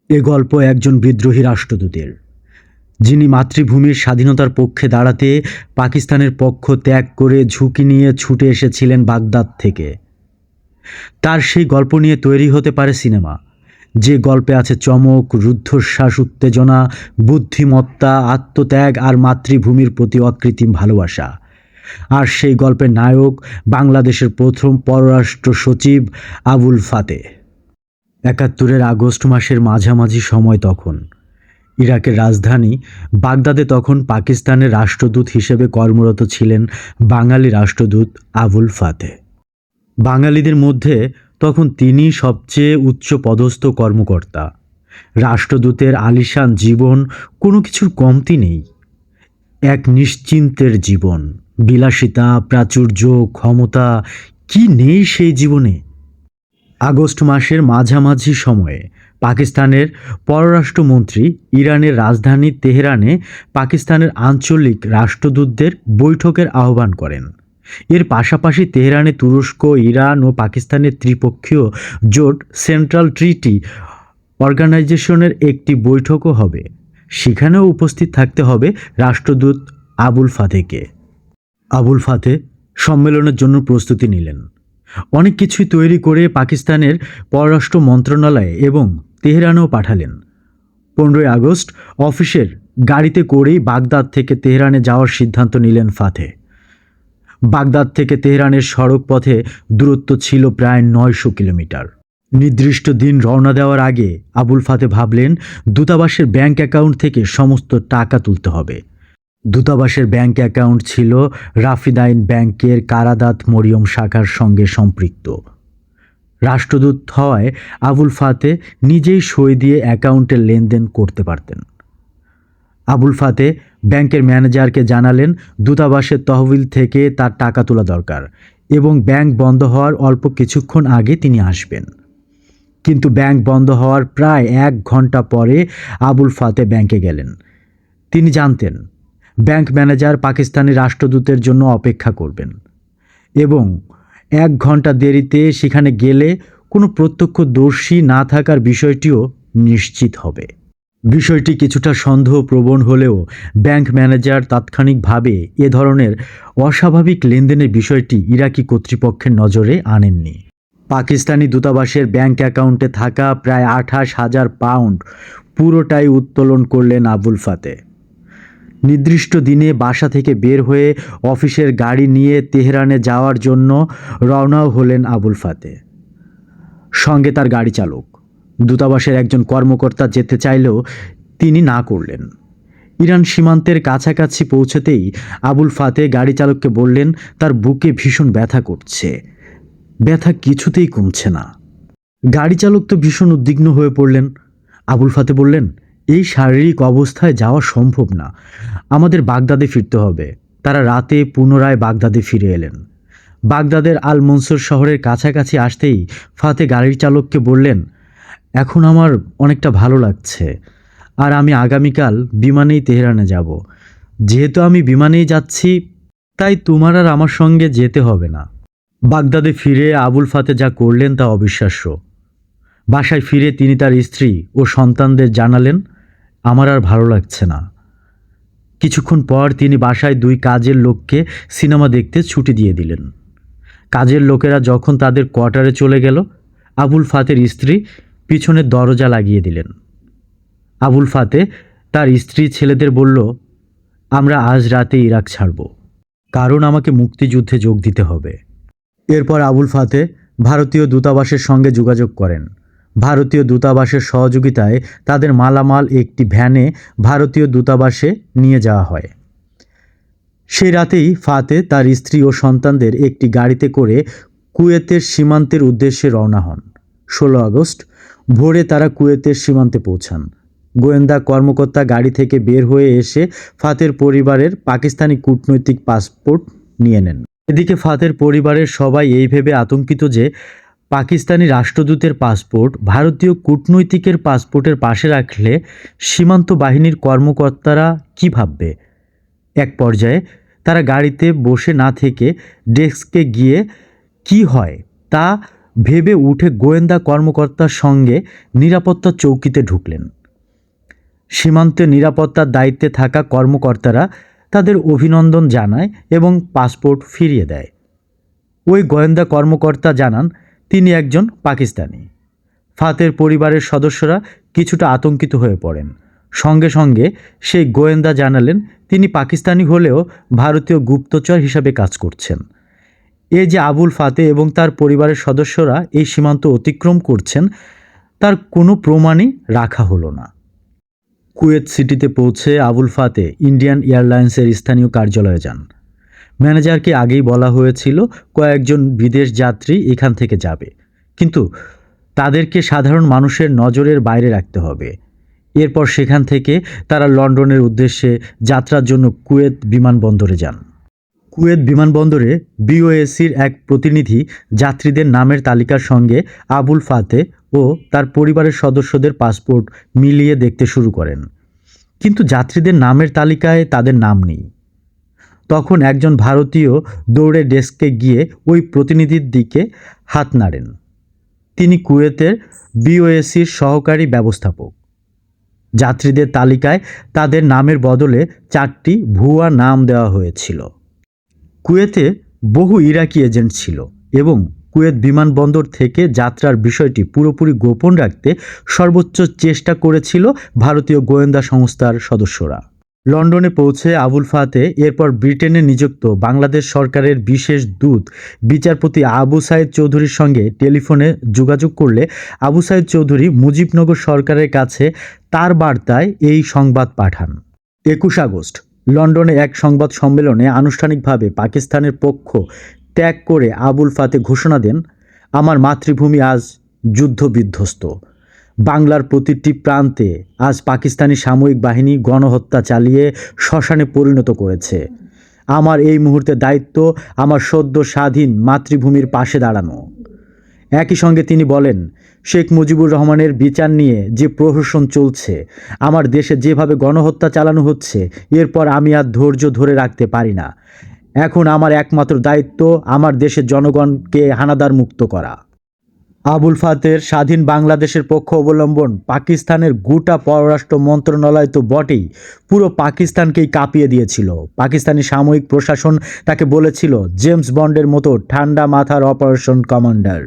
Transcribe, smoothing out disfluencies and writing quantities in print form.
এ গল্প একজন বিদ্রোহী রাষ্ট্রদূতের, যিনি মাতৃভূমির স্বাধীনতার পক্ষে দাঁড়াতে পাকিস্তানের পক্ষ ত্যাগ করে ঝুঁকি নিয়ে ছুটে এসেছিলেন বাগদাদ থেকে। তার সেই গল্প নিয়ে তৈরি হতে পারে সিনেমা, যে গল্পে আছে চমক, রুদ্ধশ্বাস, উত্তেজনা, বুদ্ধিমত্তা, আত্মত্যাগ আর মাতৃভূমির প্রতি অকৃত্রিম ভালোবাসা। আর সেই গল্পের নায়ক বাংলাদেশের প্রথম পররাষ্ট্র সচিব আবুল ফাতে। ৭১-এর আগস্ট মাসের মাঝামাঝি সময় তখন। ইরাকের রাজধানী বাগদাদে তখন পাকিস্তানের রাষ্ট্রদূত হিসেবে কর্মরত ছিলেন বাঙালি রাষ্ট্রদূত আবুল ফাতে। বাঙালিদের মধ্যে তখন তিনি সবচেয়ে উচ্চপদস্থ কর্মকর্তা। রাষ্ট্রদূতের আলিশান জীবন, কোনো কিছুর কমতি নেই। এক নিশ্চিন্তের জীবন, বিলাসিতা, প্রাচুর্য, ক্ষমতা, কি নেই সেই জীবনে। আগস্ট মাসের মাঝামাঝি সময়ে পাকিস্তানের পররাষ্ট্রমন্ত্রী ইরানের রাজধানী তেহরানে পাকিস্তানের আঞ্চলিক রাষ্ট্রদূতদের বৈঠকের আহ্বান করেন। এর পাশাপাশি তেহরানে তুরস্ক, ইরান ও পাকিস্তানের ত্রিপক্ষীয় জোট সেন্ট্রাল ট্রিটি অর্গানাইজেশনের একটি বৈঠকও হবে। সেখানেও উপস্থিত থাকতে হবে রাষ্ট্রদূত আবুল ফাতেকে। আবুল ফাতে সম্মেলনের জন্য প্রস্তুতি নিলেন। অনেক কিছুই তৈরি করে পাকিস্তানের পররাষ্ট্র মন্ত্রণালয়ে এবং তেহরানেও পাঠালেন। ১৫ই আগস্ট অফিসের গাড়িতে করেই বাগদাদ থেকে তেহরানে যাওয়ার সিদ্ধান্ত নিলেন ফাতে। বাগদাদ থেকে তেহরানের সড়ক পথে দূরত্ব ছিল প্রায় ৯০০ কিলোমিটার। নির্দিষ্ট দিন রওনা দেওয়ার আগে আবুল ফাতে ভাবলেন দূতাবাসের ব্যাংক অ্যাকাউন্ট থেকে সমস্ত টাকা তুলতে হবে। দূতাবাসের ব্যাংক অ্যাকাউন্ট ছিল রাফিদাইন ব্যাংকের কারাদাত মরিয়ম শাখার সঙ্গে সম্পৃক্ত। রাষ্ট্রদূত হওয়ায় আবুল ফাতে নিজেই সই দিয়ে অ্যাকাউন্টের লেনদেন করতে পারতেন। আবুল ফাতে ব্যাংকের ম্যানেজারকে জানালেন দূতাবাসের তহবিল থেকে তার টাকা তোলা দরকার এবং ব্যাংক বন্ধ হওয়ার অল্প কিছুক্ষণ আগে তিনি আসবেন। কিন্তু ব্যাংক বন্ধ হওয়ার প্রায় ১ ঘন্টা পরে আবুল ফাতে ব্যাংকে গেলেন। তিনি জানতেন ব্যাংক ম্যানেজার পাকিস্তানি রাষ্ট্রদূতের জন্য অপেক্ষা করবেন এবং ১ ঘন্টা দেরিতে সেখানে গেলে কোনো প্রত্যক্ষদর্শী না থাকার বিষয়টিও নিশ্চিত হবে। বিষয়টি কিছুটা সন্দেহপ্রবণ হলেও ব্যাংক ম্যানেজার তাৎক্ষণিকভাবে এ ধরনের অস্বাভাবিক লেনদেনের বিষয়টি ইরাকি কর্তৃপক্ষের নজরে আনেননি। পাকিস্তানি দূতাবাসের ব্যাংক অ্যাকাউন্টে থাকা প্রায় ২৮,০০০ পাউন্ড পুরোটাই উত্তোলন করলেন আবুল ফাতে। নির্দিষ্ট দিনে বাসা থেকে বের হয়ে অফিসের গাড়ি নিয়ে তেহরানে যাওয়ার জন্য রওনাও হলেন আবুল ফাতে। সঙ্গে তার গাড়ি চালক। দূতাবাসের একজন কর্মকর্তা যেতে চাইলেও তিনি না করলেন। ইরান সীমান্তের কাছাকাছি পৌঁছতেই আবুল ফাতে গাড়ি চালককে বললেন তার বুকে ভীষণ ব্যথা করছে, ব্যথা কিছুতেই কমছে না। গাড়ি চালক তো ভীষণ উদ্বিগ্ন হয়ে পড়লেন। আবুল ফাতে বললেন, এই শারীরিক অবস্থায় যাওয়া সম্ভব না, আমাদের বাগদাদে ফিরতে হবে। তারা রাতে পুনরায় বাগদাদে ফিরে এলেন। বাগদাদের আল মনসুর শহরের কাছাকাছি আসতেই ফাতে গাড়ির চালককে বললেন, এখন আমার অনেকটা ভালো লাগছে, আর আমি আগামীকাল বিমানেই তেহরানে যাব। যেহেতু আমি বিমানেই যাচ্ছি, তাই তোমার আর আমার সঙ্গে যেতে হবে না। বাগদাদে ফিরে আবুল ফাতে যা করলেন তা অবিশ্বাস্য। বাসায় ফিরে তিনি তার স্ত্রী ও সন্তানদের জানালেন, আমার আর ভালো লাগছে না। কিছুক্ষণ পর তিনি বাসায় ২ কাজের লোককে সিনেমা দেখতে ছুটি দিয়ে দিলেন। কাজের লোকেরা যখন তাদের কোয়ার্টারে চলে গেল, আবুল ফাতের স্ত্রী পিছনের দরজা লাগিয়ে দিলেন। আবুল ফাতে তার স্ত্রী ছেলেদের বলল, আমরা আজ রাতে ইরাক ছাড়ব, কারণ আমাকে মুক্তিযুদ্ধে যোগ দিতে হবে। এরপর আবুল ফাতে ভারতীয় দূতাবাসের সঙ্গে যোগাযোগ করেন। ভারতীয় দূতাবাসের সহযোগিতায় তাদের মালামাল একটি ভ্যানে ভারতীয় দূতাবাসে নিয়ে যাওয়া হয়। সেই রাতেই ফাতে তার স্ত্রী ও সন্তানদের একটি গাড়িতে করে কুয়েতের সীমান্তের উদ্দেশ্যে রওনা হন। ১৬ আগস্ট ভোরে তারা কুয়েতের সীমান্তে পৌঁছান। গোয়েন্দা কর্মকর্তা গাড়ি থেকে বের হয়ে এসে ফাতের পরিবারের পাকিস্তানি কূটনৈতিক পাসপোর্ট নিয়ে নেন। এদিকে ফাতের পরিবারের সবাই এই ভেবে আতঙ্কিত যে পাকিস্তানি রাষ্ট্রদূতের পাসপোর্ট ভারতীয় কূটনৈতিকের পাসপোর্টের পাশে রাখলে সীমান্ত বাহিনীর কর্মকর্তারা কী ভাববে। এক পর্যায়ে তারা গাড়িতে বসে না থেকে ডেস্কে গিয়ে কি হয় তা ভেবে উঠে গোয়েন্দা কর্মকর্তার সঙ্গে নিরাপত্তা চৌকিতে ঢুকলেন। সীমান্তে নিরাপত্তার দায়িত্বে থাকা কর্মকর্তারা তাদের অভিনন্দন জানায় এবং পাসপোর্ট ফিরিয়ে দেয়। ওই গোয়েন্দা কর্মকর্তা জানান তিনি একজন পাকিস্তানি। ফাতের পরিবারের সদস্যরা কিছুটা আতঙ্কিত হয়ে পড়েন। সঙ্গে সঙ্গে সেই গোয়েন্দা জানালেন তিনি পাকিস্তানি হলেও ভারতীয় গুপ্তচর হিসাবে কাজ করছেন। এই যে আবুল ফাতে এবং তার পরিবারের সদস্যরা এই সীমান্ত অতিক্রম করছেন, তার কোনো প্রমাণই রাখা হলো না। কুয়েত সিটিতে পৌঁছে আবুল ফাতে ইন্ডিয়ান এয়ারলাইন্সের স্থানীয় কার্যালয়ে যান। ম্যানেজারকে আগেই বলা হয়েছিল কয়েকজন বিদেশ যাত্রী এখান থেকে যাবে, কিন্তু তাদেরকে সাধারণ মানুষের নজরের বাইরে রাখতে হবে। এরপর সেখান থেকে তারা লন্ডনের উদ্দেশ্যে যাত্রার জন্য কুয়েত বিমানবন্দরে যান। কুয়েত বিমানবন্দরে বিওএসির এক প্রতিনিধি যাত্রীদের নামের তালিকার সঙ্গে আবুল ফাতে ও তার পরিবারের সদস্যদের পাসপোর্ট মিলিয়ে দেখতে শুরু করেন, কিন্তু যাত্রীদের নামের তালিকায় তাদের নাম নেই। তখন একজন ভারতীয় দৌড়ে ডেস্কে গিয়ে ওই প্রতিনিধির দিকে হাত নাড়েন। তিনি কুয়েতের বিওএসির সহকারী ব্যবস্থাপক। যাত্রীদের তালিকায় তাদের নামের বদলে 4টি ভুয়া নাম দেওয়া হয়েছিল। কুয়েতে বহু ইরাকি এজেন্ট ছিল এবং কুয়েত বিমানবন্দর থেকে যাত্রার বিষয়টি পুরোপুরি গোপন রাখতে সর্বোচ্চ চেষ্টা করেছিল ভারতীয় গোয়েন্দা সংস্থার সদস্যরা। লন্ডনে পৌঁছে আবুল ফাতে এরপর ব্রিটেনে নিযুক্ত বাংলাদেশ সরকারের বিশেষ দূত বিচারপতি আবু সাইদ চৌধুরীর সঙ্গে টেলিফোনে যোগাযোগ করলে আবু সাইদ চৌধুরী মুজিবনগর সরকারের কাছে তার বার্তায় এই সংবাদ পাঠান। 21 আগস্ট লন্ডনে এক সংবাদ সম্মেলনে আনুষ্ঠানিকভাবে পাকিস্তানের পক্ষ ত্যাগ করে আবুল ফাতে ঘোষণা দেন, আমার মাতৃভূমি আজ যুদ্ধবিধ্বস্ত। বাংলার প্রতিটি প্রান্তে আজ পাকিস্তানি সামরিক বাহিনী গণহত্যা চালিয়ে শ্মশানে পরিণত করেছে। আমার এই মুহূর্তে দায়িত্ব আমার সদ্য স্বাধীন মাতৃভূমির পাশে দাঁড়ানো। একই সঙ্গে তিনি বলেন, শেখ মুজিবুর রহমানের বিচার নিয়ে যে প্রহসন চলছে, আমার দেশে যেভাবে গণহত্যা চালানো হচ্ছে, এরপর আমি আর ধৈর্য ধরে রাখতে পারি না। এখন আমার একমাত্র দায়িত্ব আমার দেশের জনগণকে হানাদার মুক্ত করা। আবুল ফাতের স্বাধীন বাংলাদেশের পক্ষ অবলম্বন পাকিস্তানের গোটা পররাষ্ট্র মন্ত্রণালয় তো বটেই, পুরো পাকিস্তানকেই কাঁপিয়ে দিয়েছিল। পাকিস্তানি সামরিক প্রশাসন তাকে বলেছিল জেমস বন্ডের মতো ঠান্ডা মাথার অপারেশন কমান্ডার।